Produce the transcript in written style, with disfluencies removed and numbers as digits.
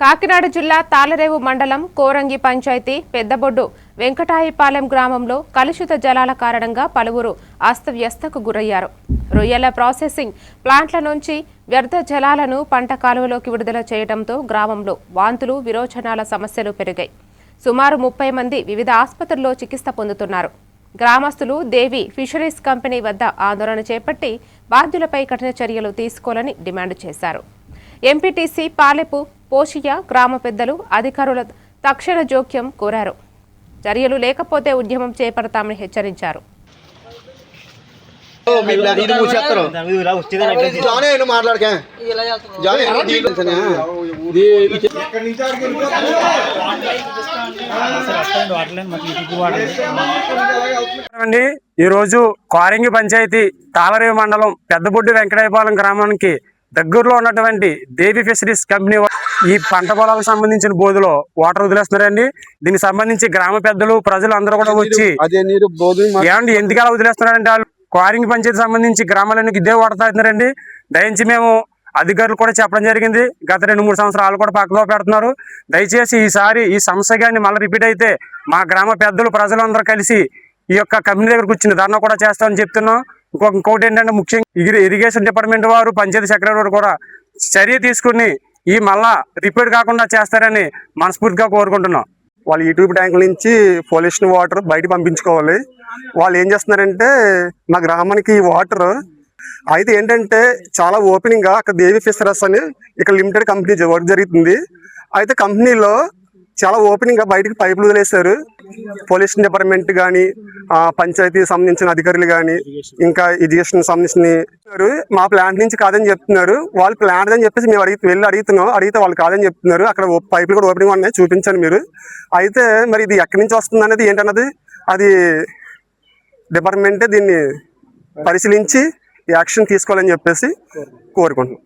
కాకినాడ జిల్లా తాళరేవు మండలం కోరంగి పంచాయతీ పెద్దబొడ్డు వెంకటాయిపాలెం గ్రామంలో కలుషిత జలాల కారణంగా పలువురు అస్తవ్యస్తకు గురయ్యారు. రొయ్యల ప్రాసెసింగ్ ప్లాంట్ల నుంచి వ్యర్థ జలాలను పంట కాలువలోకి విడుదల చేయడంతో గ్రామంలో వాంతులు, విరోచనాల సమస్యలు పెరిగాయి. సుమారు 30 మంది వివిధ ఆసుపత్రుల్లో చికిత్స పొందుతున్నారు. గ్రామస్తులు దేవి ఫిషరీస్ కంపెనీ వద్ద ఆందోళన చేపట్టి బాధ్యులపై కఠిన చర్యలు తీసుకోవాలని డిమాండ్ చేశారు. ఎంపీటీసీ పాలెపు పోషియ గ్రామ పెద్దలు అధికారుల తక్షణ జోక్యం కోరారు. చర్యలు లేకపోతే ఉద్యమం చేపడతామని హెచ్చరించారు. ఈ రోజు కోరంగి పంచాయతీ తాళరేవు మండలం పెద్దబొడ్డు వెంకటాయపాలెం గ్రామానికి దగ్గరలో ఉన్నటువంటి దేవి ఫిషరీస్ కంపెనీ ఈ పంట పొలాలకు సంబంధించిన బోధులో వాటర్ వదిలేస్తున్నారండి. దీనికి సంబంధించి గ్రామ పెద్దలు ప్రజలు అందరూ కూడా వచ్చి ఏమండి ఎందుకు అలా వదిలేస్తున్నారంటే వాళ్ళు కోరంగి పంచాయతీ సంబంధించి గ్రామాలన్నీ ఇదే వాటర్ తాగుతున్నారండి. దయించి మేము అధికారులు కూడా చెప్పడం జరిగింది. గత 2-3 సంవత్సరాలు కూడా పక్కదో పెడుతున్నారు. దయచేసి ఈసారి ఈ సమస్య కానీ మళ్ళీ రిపీట్ అయితే మా గ్రామ పెద్దలు ప్రజలందరూ కలిసి ఈ యొక్క కంపెనీ దగ్గరకు వచ్చిన ధర్నా కూడా చేస్తామని చెప్తున్నాం. ఇంకోటి ఏంటంటే ముఖ్యంగా ఇరిగేషన్ డిపార్ట్మెంట్ వారు, పంచాయతీ సెక్రటరీ వారు కూడా చర్య తీసుకుని ఈ మళ్ళా రిపీట్ కాకుండా చేస్తారని మనస్ఫూర్తిగా కోరుకుంటున్నాం. వాళ్ళు యూట్యూబ్ ట్యాంకుల నుంచి పొల్యూషన్ వాటర్ బయట పంపించుకోవాలి. వాళ్ళు ఏం చేస్తున్నారంటే మా గ్రామానికి వాటర్ అయితే ఏంటంటే చాలా ఓపెనింగ్ గా అక్కడ దేవి ఫిషరీస్ అని ఇక్కడ లిమిటెడ్ కంపెనీ వర్క్ జరుగుతుంది. అయితే కంపెనీలో చాలా ఓపెనింగ్ గా బయటకు పైపులు వదిలేశారు. పొల్యూషన్ డిపార్ట్మెంట్ కానీ, పంచాయతీ సంబంధించిన అధికారులు కానీ, ఇంకా ఇరిగేషన్ సంబంధించిన మా ప్లాంట్ నుంచి కాదని చెప్తున్నారు. వాళ్ళు ప్లాంట్ అని చెప్పేసి మేము వెళ్ళి అడిగితే వాళ్ళు కాదని చెప్తున్నారు. అక్కడ పైపులు కూడా ఓపెనింగ్ ఉన్నాయి, చూపించండి మీరు. అయితే మరి ఇది ఎక్కడి నుంచి వస్తుంది అనేది ఏంటన్నది అది డిపార్ట్మెంటే దీన్ని పరిశీలించి యాక్షన్ తీసుకోవాలని చెప్పేసి కోరుకుంటున్నాం.